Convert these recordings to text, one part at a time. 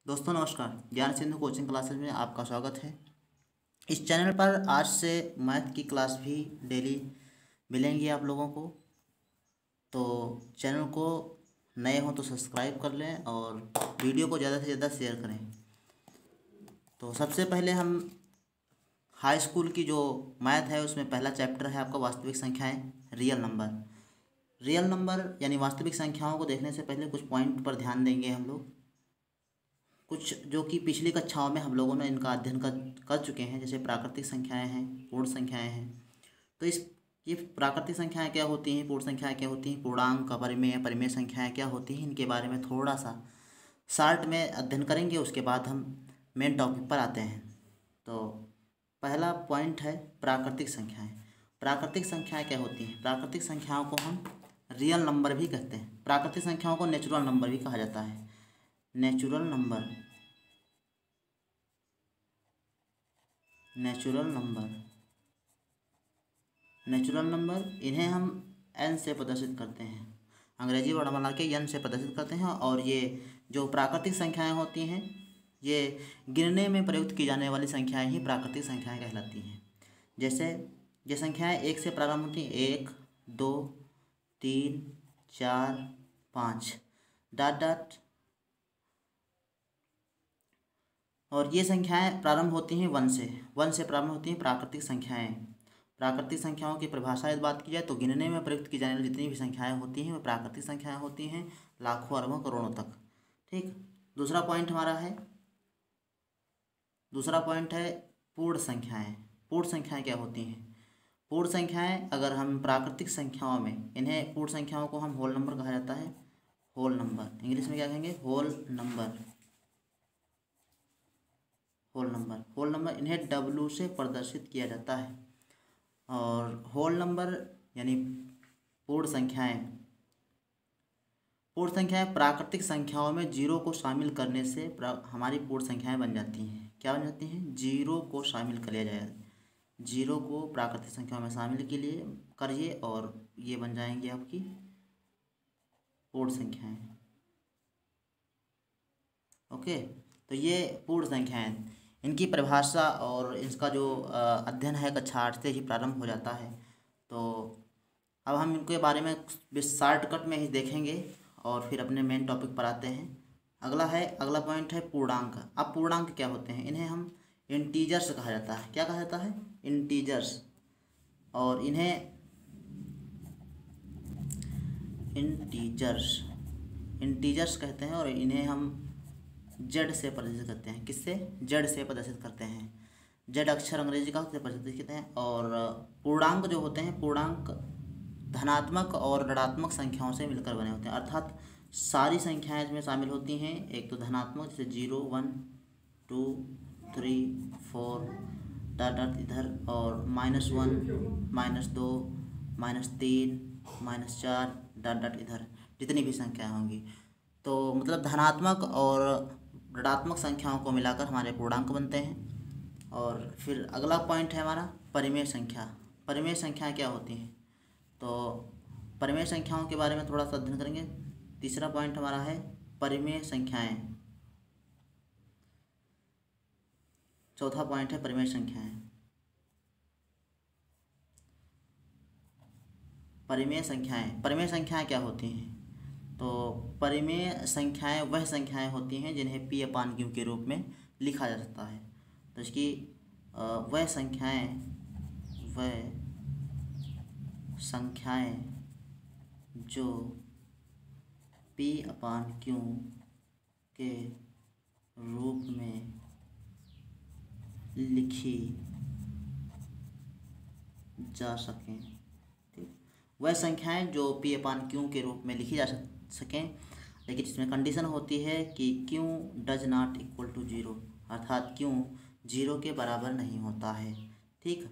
दोस्तों नमस्कार। ज्ञान सिंधु कोचिंग क्लासेस में आपका स्वागत है। इस चैनल पर आज से मैथ की क्लास भी डेली मिलेंगी आप लोगों को। तो चैनल को नए हो तो सब्सक्राइब कर लें और वीडियो को ज़्यादा से ज़्यादा शेयर करें। तो सबसे पहले हम हाई स्कूल की जो मैथ है उसमें पहला चैप्टर है आपका वास्तविक संख्याएँ, रियल नंबर। रियल नंबर यानी वास्तविक संख्याओं को देखने से पहले कुछ पॉइंट पर ध्यान देंगे हम लोग, कुछ जो कि पिछली कक्षाओं में हम लोगों ने इनका अध्ययन कर चुके हैं। जैसे प्राकृतिक संख्याएं हैं, पूर्ण संख्याएं हैं। तो ये प्राकृतिक संख्याएं क्या होती हैं, पूर्ण संख्याएं क्या होती हैं, पूर्णांक, परिमेय संख्याएं क्या होती हैं, इनके बारे में थोड़ा सा शार्ट में अध्ययन करेंगे। उसके बाद हम मेन टॉपिक पर आते हैं। तो पहला पॉइंट है प्राकृतिक संख्याएँ। प्राकृतिक संख्याएँ क्या होती हैं? प्राकृतिक संख्याओं को हम रियल नंबर भी कहते हैं। प्राकृतिक संख्याओं को नेचुरल नंबर भी कहा जाता है। नेचुरल नंबर इन्हें हम n से प्रदर्शित करते हैं। अंग्रेजी वर्णमाला के n से प्रदर्शित करते हैं। और ये जो प्राकृतिक संख्याएं होती हैं, ये गिनने में प्रयुक्त की जाने वाली संख्याएं ही प्राकृतिक संख्याएं कहलाती हैं। जैसे ये संख्याएं एक से प्रारंभ होती हैं, 1 2 3 4 5 डॉट डॉट। और ये संख्याएं प्रारंभ होती हैं 1 से प्रारंभ होती हैं प्राकृतिक संख्याएं। प्राकृतिक संख्याओं की परिभाषा यदि बात की जाए तो गिनने में प्रयुक्त की जाने वाली जितनी भी संख्याएं होती हैं वे प्राकृतिक संख्याएं होती हैं, लाखों अरबों करोड़ों तक। ठीक। दूसरा पॉइंट है पूर्ण संख्याएं। पूर्ण संख्याएं क्या होती हैं? पूर्ण संख्याएं, अगर हम प्राकृतिक संख्याओं में इन्हें पूर्ण संख्याओं को हम होल नंबर कहा जाता है। होल नंबर इंग्लिश में क्या कहेंगे? Whole number. इन्हें W से प्रदर्शित किया जाता है। और होल नंबर यानी पूर्ण संख्याएं प्राकृतिक संख्याओं में जीरो को शामिल करने से हमारी पूर्ण संख्याएं बन जाती हैं। क्या बन जाती हैं? जीरो को शामिल कर लिया जाए। जीरो को प्राकृतिक संख्याओं में शामिल के लिए करिए और ये बन जाएंगी आपकी पूर्ण संख्याएं। ओके। तो ये पूर्ण संख्याएं, इनकी परिभाषा और इसका जो अध्ययन है कक्षा 8 से ही प्रारंभ हो जाता है। तो अब हम इनके बारे में शॉर्टकट में ही देखेंगे और फिर अपने मेन टॉपिक पर आते हैं। अगला पॉइंट है पूर्णांक। अब पूर्णांक क्या होते हैं? इन्हें हम इंटीजर्स कहा जाता है। क्या कहा जाता है? इंटीजर्स। और इन्हें इंटीजर्स कहते हैं। और इन्हें हम जेड से प्रदर्शित करते हैं। किससे? जेड से प्रदर्शित करते हैं। जेड अक्षर अंग्रेजी का से प्रदर्शित करते हैं। और पूर्णांक जो होते हैं, पूर्णांक धनात्मक और ऋणात्मक संख्याओं से मिलकर बने होते हैं। अर्थात सारी संख्याएं इसमें शामिल होती हैं। एक तो धनात्मक जैसे 0 1 2 3 4 डॉट डॉट इधर, और -1 -2 -3 -4 डॉट डॉट इधर, जितनी भी संख्याएं होंगी। तो मतलब धनात्मक और ऋणात्मक संख्याओं को मिलाकर हमारे पूर्णांक बनते हैं। और फिर अगला पॉइंट है हमारा परिमेय संख्या। परिमेय संख्याएं क्या होती हैं? तो परिमेय संख्याओं के बारे में थोड़ा सा अध्ययन करेंगे। तीसरा पॉइंट हमारा है परिमेय संख्याएं। चौथा पॉइंट है परिमेय संख्याएं। परिमेय संख्याएं क्या होती हैं? तो परिमेय संख्याएं वह संख्याएं होती हैं जिन्हें P/Q के रूप में लिखा जा सकता है। तो इसकी वह संख्याएं जो P/Q के रूप में लिखी जा सकें। ठीक। वह संख्याएं जो P/Q के रूप में लिखी जा सकें, लेकिन इसमें कंडीशन होती है कि Q does not equal to 0, अर्थात Q 0 के बराबर नहीं होता है। ठीक।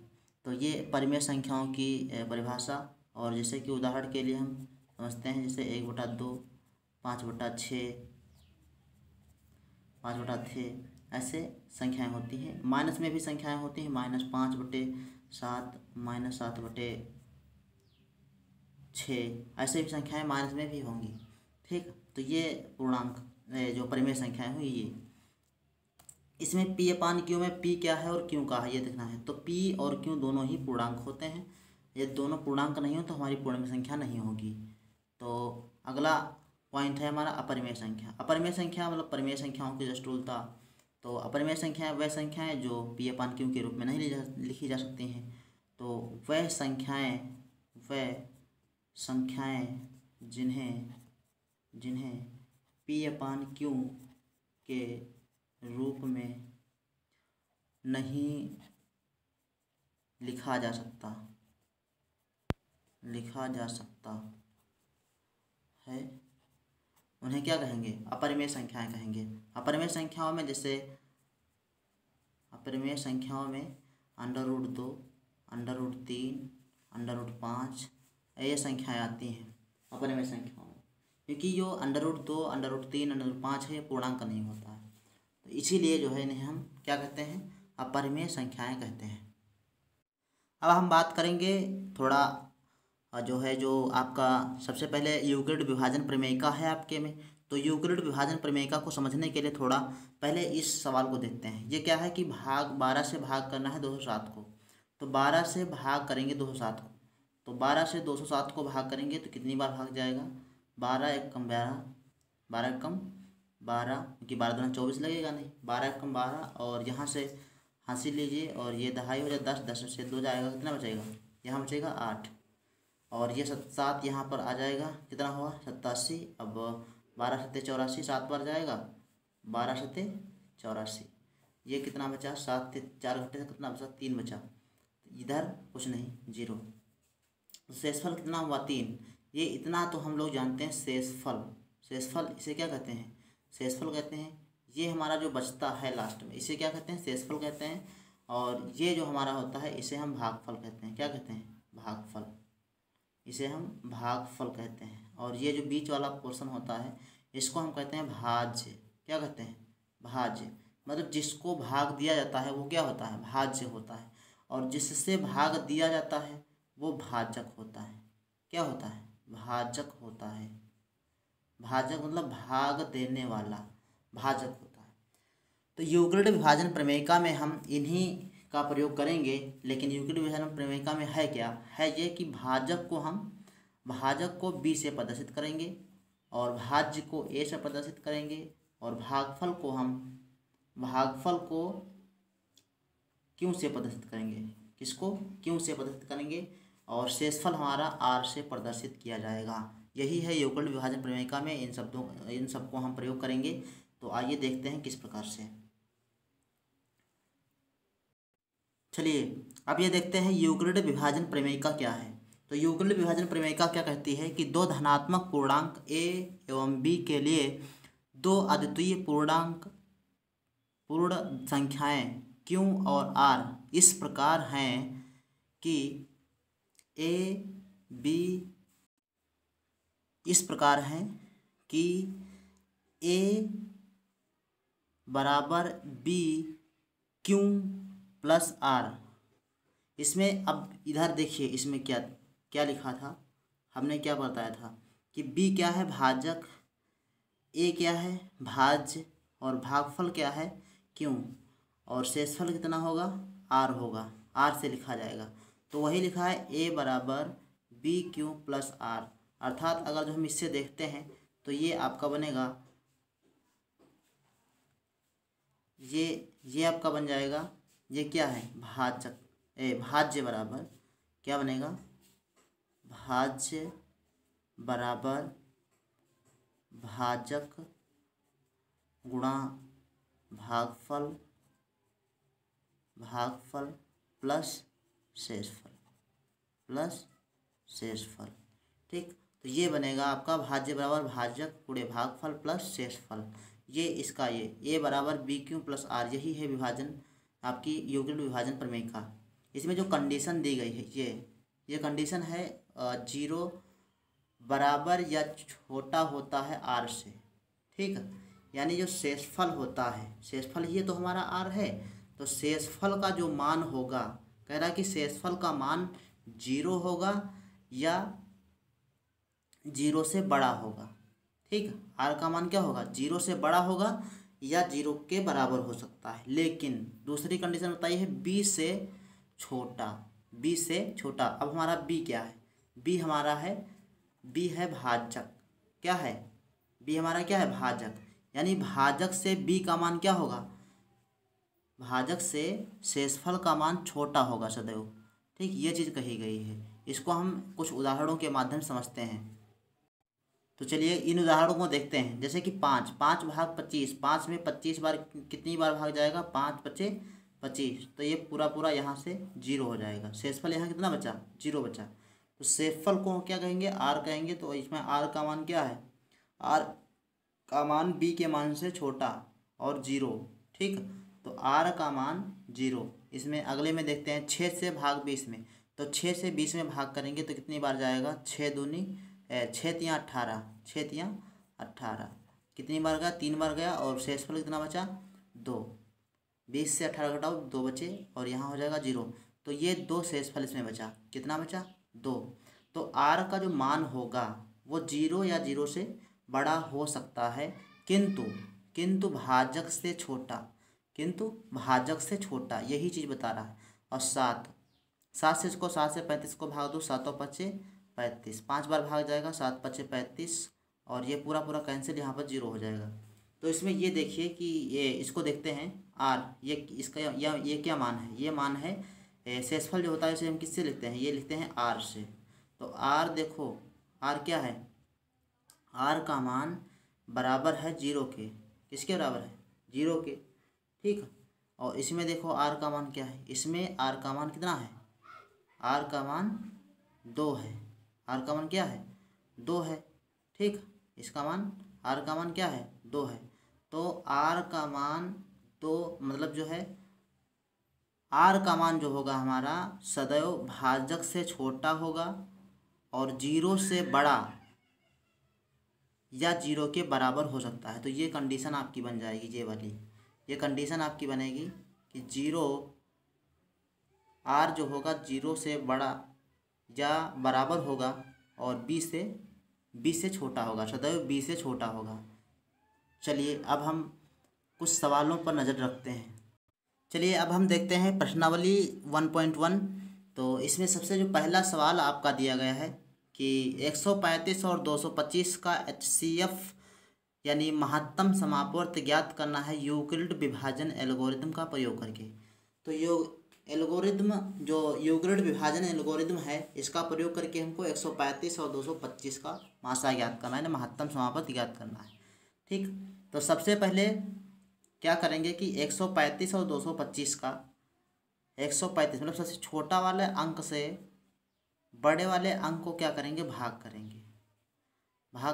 तो ये परिमेय संख्याओं की परिभाषा। और जैसे कि उदाहरण के लिए हम समझते हैं, जैसे 1/2 5/6 5/6 ऐसे संख्याएं होती हैं। माइनस में भी संख्याएं होती हैं, -5/7 -7/6 ऐसे भी संख्याएं माइनस में भी होंगी। ठीक। तो ये पूर्णांक जो परिमेय संख्याएं हुई ये। इसमें पी अपान क्यू में पी क्या है और क्यू का है ये देखना है। तो पी और क्यू दोनों ही पूर्णांक होते हैं, ये दोनों पूर्णांक नहीं हो तो हमारी पूर्ण संख्या नहीं होगी। तो अगला पॉइंट है हमारा अपरिमेय संख्या। अपरिमेय संख्या मतलब परिमेय संख्याओं की जस्ट उल्टा। तो अपरिमेय संख्या वह संख्याएं जो पी अपान क्यू के रूप में नहीं लिखी जा सकती हैं। तो वह संख्याएं जिन्हें पी अपान क्यू के रूप में नहीं लिखा जा सकता है, उन्हें क्या कहेंगे? अपरिमेय संख्याएं कहेंगे। अपरिमेय संख्याओं में जैसे √2, √3, √5 ये संख्याएं आती हैं अपरिमेय संख्याओं में, क्योंकि जो √2, √3, √5 है ये पूर्णांक नहीं होता है। तो इसीलिए जो है इन्हें हम क्या कहते हैं? अपरिमेय संख्याएं कहते हैं। अब हम बात करेंगे थोड़ा जो आपका सबसे पहले यूक्लिड विभाजन प्रमेयिका है आपके में। तो यूक्लिड विभाजन प्रमेयिका को समझने के लिए थोड़ा पहले इस सवाल को देखते हैं। ये क्या है कि 12 से भाग करना है 207 को। तो 12 से भाग करेंगे 207 को, तो 12 से 207 को भाग करेंगे तो कितनी बार भाग जाएगा? 12 एकम 12, 12 एकम 12, क्योंकि 12 दूना 24 लगेगा नहीं, 12 एकम 12 और यहाँ से हासिल लीजिए और ये दहाई हो जाए 10, 10 से 2 जाएगा, कितना बचेगा? यहाँ बचेगा 8 और ये 7 यहाँ पर आ जाएगा, कितना हुआ? 87। अब 12 7 84, 7 बार जाएगा, 12 7 84, ये कितना बचा? 7 से 4 घंटे से कितना बचा? 3 बचा। इधर कुछ नहीं, 0। शेषफल कितना हुआ? 3। ये इतना तो हम लोग जानते हैं। शेषफल इसे क्या कहते हैं? शेषफल कहते हैं। ये हमारा जो बचता है लास्ट में इसे क्या कहते हैं? शेषफल कहते हैं। और ये जो हमारा होता है इसे हम भागफल कहते हैं। क्या कहते हैं? भागफल। इसे हम भागफल कहते हैं। और ये जो बीच वाला पोर्शन होता है इसको हम कहते हैं भाज्य। क्या कहते हैं? भाज्य। मतलब जिसको भाग दिया जाता है वो क्या होता है? भाज्य होता है। और जिससे भाग दिया जाता है वो भाजक होता है। क्या होता है? भाजक होता है। भाजक मतलब भाग देने वाला, भाजक होता है। तो यूक्लिड विभाजन प्रमेयिका में हम इन्हीं का प्रयोग करेंगे। लेकिन यूक्लिड विभाजन प्रमेयिका में है क्या? है ये कि भाजक को बी से प्रदर्शित करेंगे और भाज्य को ए से प्रदर्शित करेंगे और भागफल को क्यों से प्रदर्शित करेंगे? किसको? क्यों से प्रदर्शित करेंगे। और शेषफल हमारा आर से प्रदर्शित किया जाएगा। यही है यूक्लिड विभाजन प्रमेयिका में इन सबको हम प्रयोग करेंगे। तो आइए देखते हैं किस प्रकार से। चलिए अब ये देखते हैं यूक्लिड विभाजन प्रमेयिका क्या है। तो यूक्लिड विभाजन प्रमेयिका क्या कहती है कि दो धनात्मक पूर्णांक a एवं b के लिए दो अद्वितीय पूर्ण संख्याएं q और r इस प्रकार हैं कि a b इस प्रकार हैं कि a बराबर b q प्लस r। इसमें अब इधर देखिए इसमें क्या लिखा था, हमने क्या बताया था कि b क्या है? भाजक, a क्या है? भाज्य और भागफल क्या है? q और शेषफल कितना होगा? r होगा, r से लिखा जाएगा। तो वही लिखा है a बराबर b q प्लस r। अर्थात अगर जो हम इससे देखते हैं तो ये आपका बनेगा, ये आपका बन जाएगा, ये क्या है? भाज्य बराबर क्या बनेगा? भाज्य बराबर भाजक गुणा भागफल प्लस शेषफल। ठीक, तो ये बनेगा आपका भाज्य बराबर भाजक गुणे भागफल प्लस शेषफल। ये इसका ये बराबर बी क्यू प्लस आर, यही है विभाजन आपकी यूक्लिड विभाजन प्रमेयिका। इसमें जो कंडीशन दी गई है ये कंडीशन है 0 बराबर या छोटा होता है r से। ठीक, यानी जो शेषफल होता है, शेषफल ये तो हमारा r है, तो शेषफल का जो मान होगा, कह रहा है कि शेषफल का मान 0 होगा या 0 से बड़ा होगा। ठीक, r का मान क्या होगा? 0 से बड़ा होगा या जीरो के बराबर हो सकता है। लेकिन दूसरी कंडीशन बताइए है बी से छोटा, बी से छोटा। अब हमारा बी क्या है, बी हमारा है, बी है भाजक, क्या है, बी हमारा क्या है, भाजक, यानी भाजक से बी का मान क्या होगा, भाजक से शेषफल का मान छोटा होगा सदैव। ठीक, ये चीज़ कही गई है। इसको हम कुछ उदाहरणों के माध्यम से समझते हैं। तो चलिए इन उदाहरणों को देखते हैं। जैसे कि 5, 5 भाग 25, 5 में 25 बार कितनी बार भाग जाएगा, 5 पचे 25, तो ये पूरा पूरा यहाँ से जीरो हो जाएगा। शेषफल यहाँ कितना बचा, जीरो बचा। तो शेषफल को क्या कहेंगे, आर कहेंगे। तो इसमें आर का मान क्या है, आर का मान बी के मान से छोटा और जीरो। ठीक, तो आर का मान जीरो। इसमें अगले में देखते हैं 6 से भाग 20 में। तो 6 से 20 में भाग करेंगे तो कितनी बार जाएगा, 6 दूनी 6 तियाँ 18, 6 तियाँ 18, कितनी बार गया, 3 बार गया। और शेषफल कितना बचा, 2। 20 से 18 घटाओ, 2 बचे और यहाँ हो जाएगा जीरो। तो ये 2 शेषफल इसमें बचा, कितना बचा, 2। तो आर का जो मान होगा वो जीरो या जीरो से बड़ा हो सकता है, किंतु भाजक से छोटा, किंतु भाजक से छोटा, यही चीज़ बता रहा है। और 7 से इसको 7 से 35 को भाग दो, 7 पचे 35, 5 बार भाग जाएगा, 7 पचे 35 और ये पूरा पूरा कैंसिल, यहाँ पर जीरो हो जाएगा। तो इसमें ये देखिए कि ये इसको देखते हैं आर, ये इसका ये क्या मान है, ये मान है शेषफल जो होता है इसे हम किससे लिखते हैं, ये लिखते हैं आर से। तो आर देखो, आर क्या है, आर का मान बराबर है जीरो के, किसके बराबर है, जीरो के। ठीक, और इसमें देखो आर का मान क्या है, इसमें आर का मान कितना है, आर का मान 2 है, आर का मान क्या है, 2 है। ठीक, इसका मान, आर का मान क्या है, 2 है। तो आर का मान 2 मतलब जो है आर का मान जो होगा हमारा सदैव भाजक से छोटा होगा और जीरो से बड़ा या जीरो के बराबर हो सकता है। तो ये कंडीशन आपकी बन जाएगी, ये वाली, ये कंडीशन आपकी बनेगी कि जीरो, आर जो होगा जीरो से बड़ा या बराबर होगा और बी से छोटा होगा, सदैव बी से छोटा होगा। चलिए अब हम कुछ सवालों पर नज़र रखते हैं। चलिए अब हम देखते हैं प्रश्नावली 1.1। तो इसमें सबसे जो पहला सवाल आपका दिया गया है कि 135 और 225 का HCF यानी महत्तम समापवर्त ज्ञात करना है यूक्लिड विभाजन एल्गोरिथम का प्रयोग करके। तो एल्गोरिथम जो यूक्लिड विभाजन एल्गोरिथम है इसका प्रयोग करके हमको 135 और 225 का मासा ज्ञात करना है, महत्तम समापवर्त ज्ञात करना है। ठीक, तो सबसे पहले क्या करेंगे कि 135 और 225 का 135 मतलब सबसे छोटा वाले अंक से बड़े वाले अंक को क्या करेंगे, भाग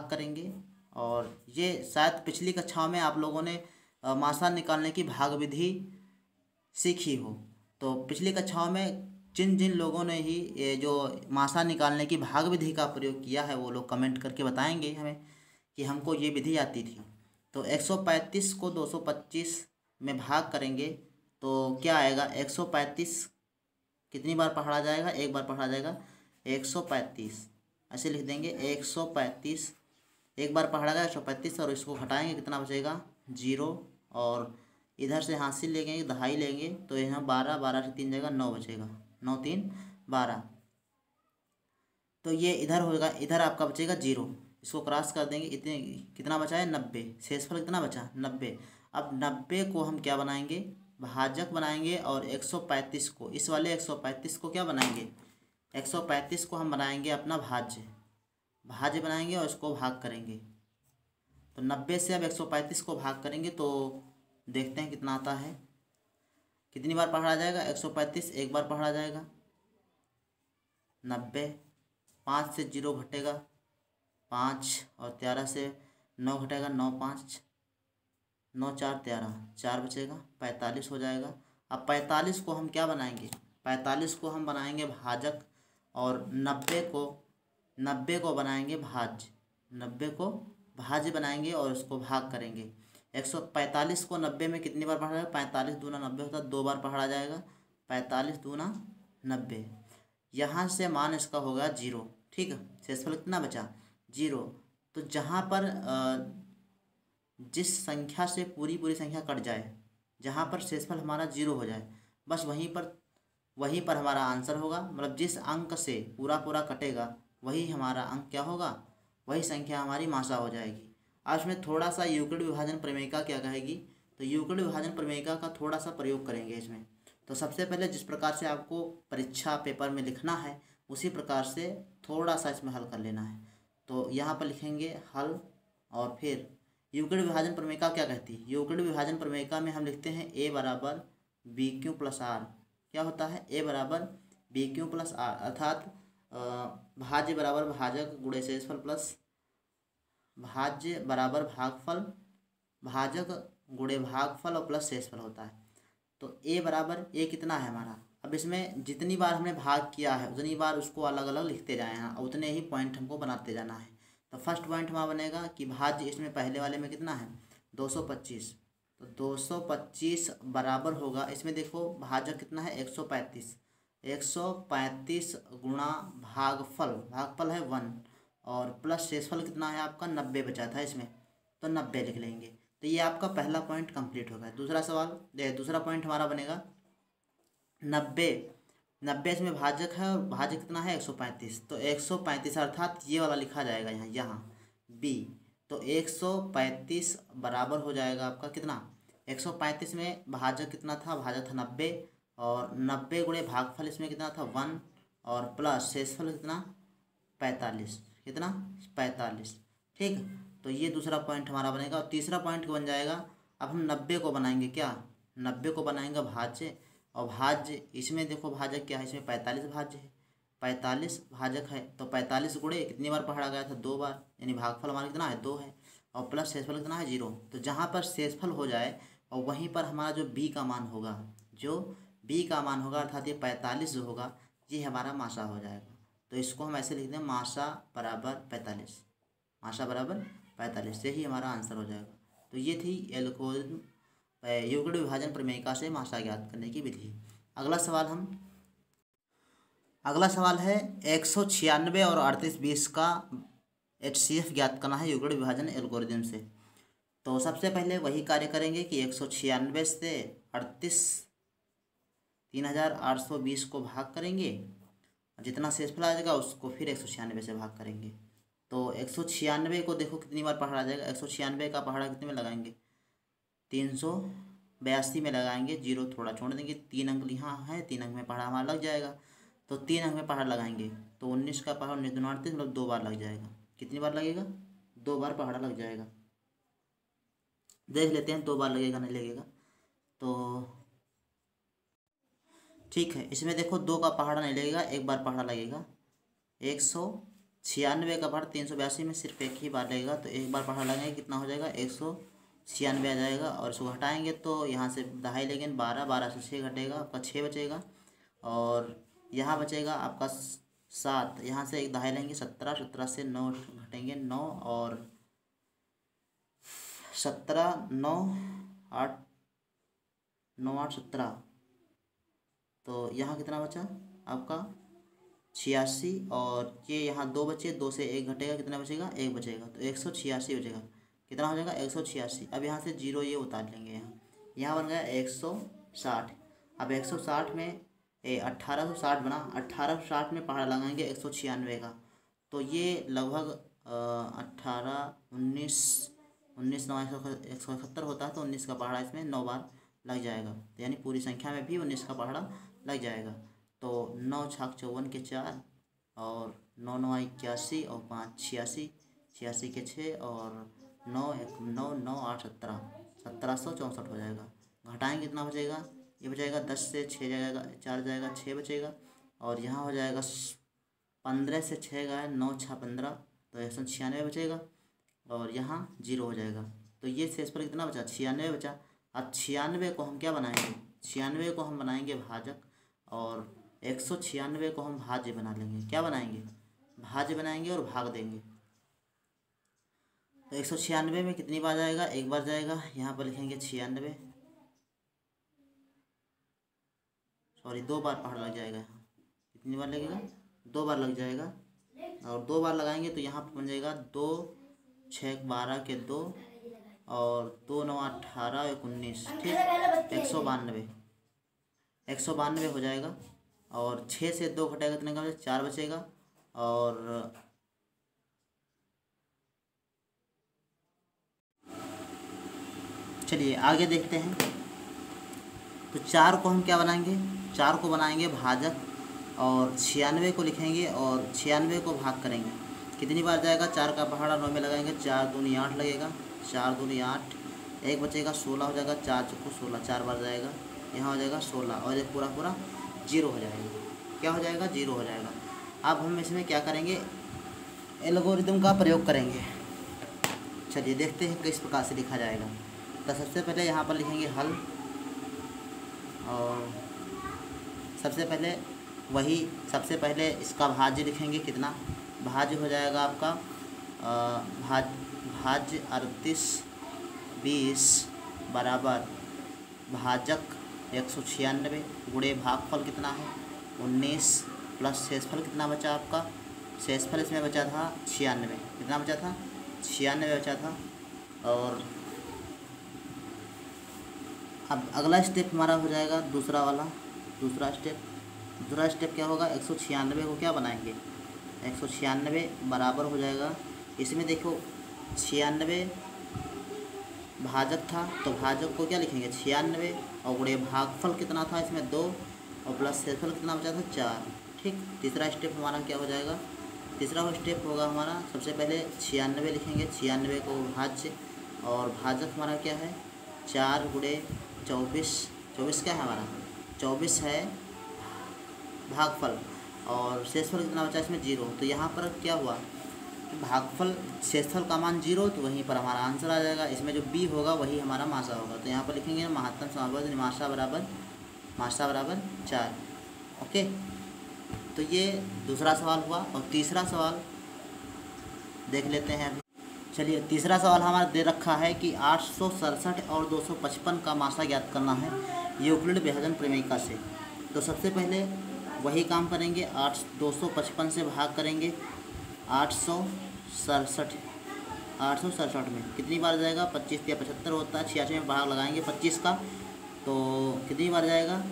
करेंगे। और ये शायद पिछली कक्षाओं में आप लोगों ने मासा निकालने की भाग विधि सीखी हो। तो पिछली कक्षाओं में जिन जिन लोगों ने ही ये जो मासा निकालने की भाग विधि का प्रयोग किया है वो लोग कमेंट करके बताएंगे हमें कि हमको ये विधि आती थी। तो 135 को 225 में भाग करेंगे तो क्या आएगा, 135 कितनी बार पढ़ा जाएगा, एक बार पढ़ा जाएगा, 135 ऐसे लिख देंगे। 135 एक बार पढ़ा गया 135 और इसको घटाएंगे कितना बचेगा, जीरो। और इधर से हासिल लेंगे, दहाई लेंगे तो यहाँ 12, 12 से 3 जाएगा 9 बचेगा, 9 3 12। तो ये इधर होगा, इधर आपका बचेगा जीरो, इसको क्रॉस कर देंगे। इतने कितना बचा है, 90, शेषफल कितना बचा, 90। अब 90 को हम क्या बनाएंगे, भाजक बनाएंगे और 135 को, इस वाले 135 को क्या बनाएंगे, 135 को हम बनाएंगे अपना भाज्य बनाएंगे और इसको भाग करेंगे। तो 90 से अब 135 को भाग करेंगे तो देखते हैं कितना आता है, कितनी बार पढ़ा जाएगा, 135 एक बार पढ़ा जाएगा, 90, 5 से 0 घटेगा 5 और 13 से 9 घटेगा 9 5 9 4 13, 4 बचेगा, 45 हो जाएगा। अब 45 को हम क्या बनाएंगे, 45 को हम बनाएंगे भाजक और 90 को बनाएंगे भाज्य, 90 को भाज्य बनाएंगे और उसको भाग करेंगे। 145 को 90 में कितनी बार पढ़ा जाएगा, 45 दूना 90 होता है, 2 बार पढ़ा जाएगा, 45 दूना 90। यहाँ से मान इसका होगा जीरो। ठीक है, शेषफल कितना बचा, जीरो। तो जहाँ पर जिस संख्या से पूरी पूरी संख्या कट जाए, जहाँ पर शेषफल हमारा 0 हो जाए, बस वहीं पर हमारा आंसर होगा। मतलब जिस अंक से पूरा पूरा कटेगा वही हमारा अंक क्या होगा, वही संख्या हमारी मासा हो जाएगी। आज में थोड़ा सा यूक्लिड विभाजन प्रमेयिका क्या कहेगी, तो यूक्लिड विभाजन प्रमेयिका का थोड़ा सा प्रयोग करेंगे इसमें। तो सबसे पहले जिस प्रकार से आपको परीक्षा पेपर में लिखना है उसी प्रकार से थोड़ा सा इसमें हल कर लेना है। तो यहाँ पर लिखेंगे हल, और फिर यूक्लिड विभाजन प्रमेयिका क्या कहती है। यूक्लिड विभाजन प्रमेयिका में हम लिखते हैं a बराबर बी क्यू प्लस आर। क्या होता है, a बराबर बी क्यू प्लस आर, अर्थात भाज्य बराबर भाजक गुणे शेषफल प्लस भाज्य बराबर भागफल, भाजक गुणे भागफल और प्लस शेषफल होता है। तो a बराबर a कितना है हमारा, अब इसमें जितनी बार हमने भाग किया है उतनी बार उसको अलग अलग लिखते जाए हैं, उतने ही पॉइंट हमको बनाते जाना है। तो फर्स्ट पॉइंट हमारा बनेगा कि भाज्य इसमें पहले वाले में कितना है 225, तो 225 बराबर होगा, इसमें देखो भाजक कितना है 135, 135 गुणा भागफल, भागफल है 1, और प्लस शेषफल कितना है आपका 90 बचा था इसमें, तो 90 लिख लेंगे। तो ये आपका पहला पॉइंट कंप्लीट हो गया। दूसरा सवाल दूसरा पॉइंट हमारा बनेगा 90, 90 इसमें भाजक है और भाजक कितना है 135, तो 135 अर्थात ये वाला लिखा जाएगा यहाँ बी। तो 135 बराबर हो जाएगा आपका कितना, 135 में भाजक कितना था, भाजक था 90, और 90 गुणे भागफल इसमें कितना था 1, और प्लस शेषफल कितना 45, कितना 45। ठीक, तो ये दूसरा पॉइंट हमारा बनेगा। और तीसरा पॉइंट बन जाएगा, अब हम 90 को बनाएंगे क्या, 90 को बनाएंगे भाज्य, और भाज्य इसमें देखो भाजक क्या है, इसमें 45 भाज्य है, 45 भाजक है, तो 45 गुणे कितनी बार पढ़ा गया था 2 बार, यानी भागफल हमारा कितना है 2 है, और प्लस शेषफल कितना है 0। तो जहाँ पर शेषफल हो जाए और वहीं पर हमारा जो बी का मान होगा, जो बी का मान होगा अर्थात ये 45 जो होगा ये हमारा मासा हो जाएगा। तो इसको हम ऐसे लिख दें मासा बराबर 45, मासा बराबर 45 से ही हमारा आंसर हो जाएगा। तो ये थी एल्गोरिथम यूक्लिड विभाजन प्रमेयिका से मासा ज्ञात करने की विधि। अगला सवाल है 196 और 3820 का HCF ज्ञात करना है यूक्लिड विभाजन एल्गोरिथम से। तो सबसे पहले वही कार्य करेंगे कि 196 से 38,820 को भाग करेंगे, जितना शेषफल आ जाएगा उसको फिर 196 से भाग करेंगे। तो 196 को देखो कितनी बार पहाड़ा जाएगा, 196 का पहाड़ा कितने में लगाएंगे 382 में लगाएंगे, 0 थोड़ा छोड़ देंगे, 3 अंक यहाँ है, 3 अंक में पहाड़ा हमारा लग जाएगा। तो 3 अंक में पहाड़ा लगाएंगे तो 19 का पहाड़ा 19 दूना 38, मतलब 2 बार लग जाएगा। कितनी बार लगेगा 2 बार पहाड़ा लग जाएगा। देख लेते हैं 2 बार लगेगा नहीं लगेगा। तो ठीक है, इसमें देखो 2 का पहाड़ा नहीं लगेगा, 1 बार पहाड़ा लगेगा। 196 का पहाड़ा 382 में सिर्फ 1 ही बार लगेगा, तो 1 बार पहाड़ा लगेगा, कितना हो जाएगा 196 आ जाएगा। और इसको घटाएंगे तो यहाँ से दहाई लेंगे 12, 12 से 6 घटेगा, आपका 6 बचेगा, और यहाँ बचेगा आपका 7, यहाँ से एक दहाई लेंगे 17, 17 से 9 घटेंगे 9, और 17 9 8 9 8 17, तो यहाँ कितना बचा आपका 86, और ये यहाँ 2 बचे, 2 से 1 घटेगा, कितना बचेगा 1 बचेगा, तो 186 बचेगा। कितना हो जाएगा 186। अब यहाँ से 0 ये उतार लेंगे, यहाँ बन गया 160। अब 160 में 1860 बना, 1860 में पहाड़ा लगाएंगे 196 का, तो ये लगभग 18 19 19 9 171 होता है, तो 19 का पहाड़ा इसमें 9 बार लग जाएगा, तो यानी पूरी संख्या में भी 19 का पहाड़ा लग जाएगा। तो 9 छाक 54 के 4, और 9 9 81, और 5 86, 86 के 6, और 9 1 9 9 8 17, 1764 हो जाएगा। घटाएंगे कितना बचेगा, ये बचेगा 10 से 6 जाएगा, 4 जाएगा 6 बचेगा, और यहाँ हो जाएगा 15 से 6 गया 9 6 15, तो 196 बचेगा, और यहाँ 0 हो जाएगा। तो ये शेषफल कितना बचा 96 बचा। अब 96 को हम क्या बनाएंगे, 96 को हम बनाएंगे भाजक, और 196 को हम भाज्य बना लेंगे। क्या बनाएंगे, भाज्य बनाएंगे और भाग देंगे। तो 196 में कितनी बार जाएगा, 1 बार जाएगा, यहाँ पर लिखेंगे 96, सॉरी 2 बार पहाड़ लग जाएगा, यहाँ कितनी बार लगेगा 2 बार लग जाएगा, और 2 बार लगाएंगे तो यहाँ पर बन जाएगा 2 6 12 के 2, और 2 9 18 1 19, ठीक, 192 हो जाएगा। और 6 से 2 घटेगा कितने का बचेगा? 4 बचेगा। और चलिए आगे देखते हैं। तो 4 को हम क्या बनाएंगे? 4 को बनाएंगे भाजक, और 96 को लिखेंगे और 96 को भाग करेंगे। कितनी बार जाएगा? 4 का पहाड़ा 9 में लगाएंगे, 4 दूनी 8 लगेगा, 4 दूनी 8, 1 बचेगा, 16 हो जाएगा, 4 चौको 16, 4 बार जाएगा, यहाँ हो जाएगा 16, और ये पूरा पूरा 0 हो जाएगा। क्या हो जाएगा? 0 हो जाएगा। अब हम इसमें क्या करेंगे? एल्गोरिदम का प्रयोग करेंगे। चलिए देखते हैं किस प्रकार से लिखा जाएगा। तो सबसे पहले यहाँ पर लिखेंगे हल, और सबसे पहले इसका भाज्य लिखेंगे। कितना भाज्य हो जाएगा आपका? भाज्य 38 20 बराबर भाजक 196 गुणे भागफल कितना है? 19 प्लस शेषफल कितना बचा आपका? शेषफल इसमें बचा था 96। कितना बचा था? 96 बचा था। और अब अगला स्टेप हमारा हो जाएगा दूसरा स्टेप क्या होगा? 196 को क्या बनाएंगे? 196 बराबर हो जाएगा, इसमें देखो 96 भाजक था, तो भाजक को क्या लिखेंगे? 96, और गुणे भागफल कितना था इसमें? 2, और प्लस शेषफल कितना बचा था? 4, ठीक। तीसरा स्टेप हमारा क्या हो जाएगा? तीसरा स्टेप होगा हमारा, सबसे पहले 96 लिखेंगे, 96 को भाज्य, और भाजक हमारा क्या है? 4 गुणे 24 क्या है हमारा? 24 है भागफल, और शेषफल कितना बचा इसमें? 0। तो यहाँ पर क्या हुआ? भागफल शेषफल का मान 0, तो वहीं पर हमारा आंसर आ जाएगा। इसमें जो बी होगा वही हमारा मासा होगा। तो यहाँ पर लिखेंगे महत्तम समापद मासा बराबर 4। ओके, तो ये दूसरा सवाल हुआ। और तीसरा सवाल देख लेते हैं अभी। चलिए तीसरा सवाल हमारा दे रखा है कि 867 और 255 का मासा ज्ञात करना है यूक्लिड विभाजन प्रमेयिका से। तो सबसे पहले वही काम करेंगे, 255 से भाग करेंगे 867 में कितनी बार जाएगा? 25 या 75 होता है, 86 में भाग लगाएंगे 25 का, तो कितनी बार जाएगा?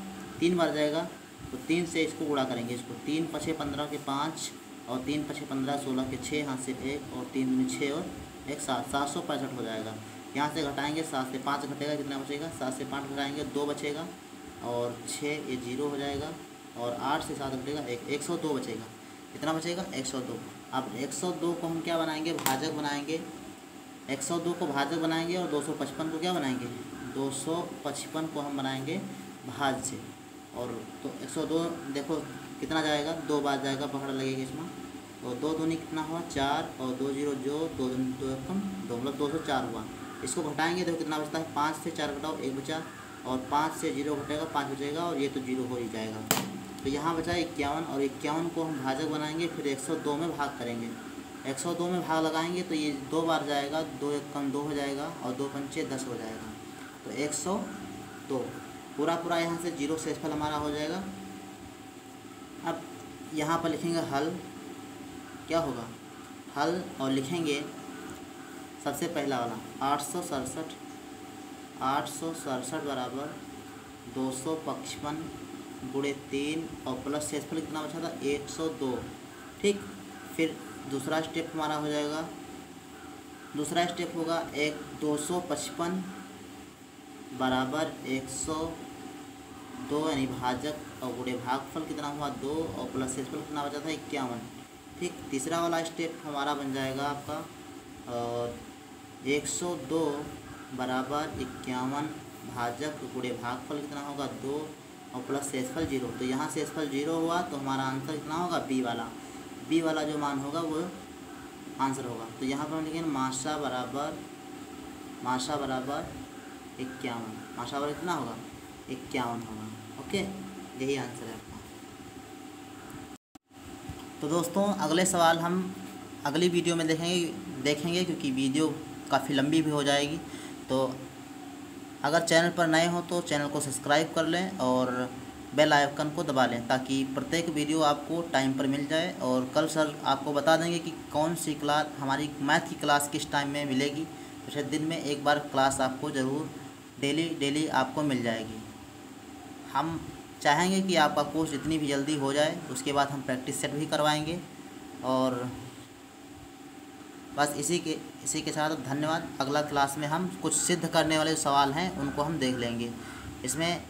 3 बार जाएगा। तो 3 से इसको गुणा करेंगे, इसको 3 5 15 के 5, और 3 5 15 16 के 6, हाथ से 1, और 3 दूनी 6 और 1 7, 765 हो जाएगा। यहाँ से घटाएंगे, 7 से 5 घटेगा, कितना बचेगा? 7 से 5 घटाएंगे 2 बचेगा, और 6 ये 0 हो जाएगा, और 8 से 7 घटेगा 102 बचेगा। कितना बचेगा? 102। अब 102 को हम क्या बनाएंगे? भाजक बनाएंगे। 102 को भाजक बनाएंगे, और 255 को क्या बनाएंगे? 255 को हम बनाएंगे भाज्य। और तो 102 देखो कितना जाएगा? 2 बार जाएगा, पकड़ लगेगी इसमें। और 2 दूनी कितना हुआ? 4, और 2 0 जो 2 1 2, मतलब 204 हुआ। इसको घटाएंगे, देखो कितना बचता है? 5 से 4 घटाओ 1 बचा, और 5 से 0 घटेगा 5 बचेगा, और ये तो 0 हो ही जाएगा। तो यहाँ बचा 51, और 51 को हम भाजक बनाएंगे, फिर 102 में भाग करेंगे। 102 में भाग लगाएंगे तो ये 2 बार जाएगा, 2 1 कम 2 हो जाएगा, और 2 पंचे 10 हो जाएगा। तो 102 पूरा यहाँ से 0 शेषफल हमारा हो जाएगा। अब यहाँ पर लिखेंगे हल, क्या होगा? हल, और लिखेंगे सबसे पहला वाला 867 बराबर 255 गुणे 3, और प्लस शेषफल कितना बचा था? 102, ठीक। फिर दूसरा स्टेप हमारा हो जाएगा, दूसरा स्टेप होगा 255 बराबर 102 यानी भाजक, और गुणे भागफल कितना हुआ? 2, और प्लस शेषफल कितना बचा था? 51, ठीक। तीसरा वाला स्टेप हमारा बन जाएगा आपका, और 102 बराबर 51 भाजक गुणे भागफल कितना होगा? 2, और प्लस शेषफल 0। तो यहाँ शेषफल 0 हुआ, तो हमारा आंसर कितना होगा? बी वाला जो मान होगा वो आंसर होगा। तो यहाँ पर हम लिखेंगे मासा बराबर 51, मासा बराबर कितना होगा? 51 होगा। ओके, यही आंसर है आपका। तो दोस्तों अगले सवाल हम अगली वीडियो में देखेंगे क्योंकि वीडियो काफ़ी लंबी भी हो जाएगी। तो अगर चैनल पर नए हो तो चैनल को सब्सक्राइब कर लें और बेल आइकन को दबा लें, ताकि प्रत्येक वीडियो आपको टाइम पर मिल जाए। और कल सर आपको बता देंगे कि कौन सी क्लास हमारी मैथ की क्लास किस टाइम में मिलेगी, वैसे दिन में एक बार क्लास आपको ज़रूर डेली आपको मिल जाएगी। हम चाहेंगे कि आपका कोर्स जितनी भी जल्दी हो जाए, उसके बाद हम प्रैक्टिस सेट भी करवाएंगे। और बस इसी के साथ धन्यवाद। अगला क्लास में हम कुछ सिद्ध करने वाले सवाल हैं उनको हम देख लेंगे। इसमें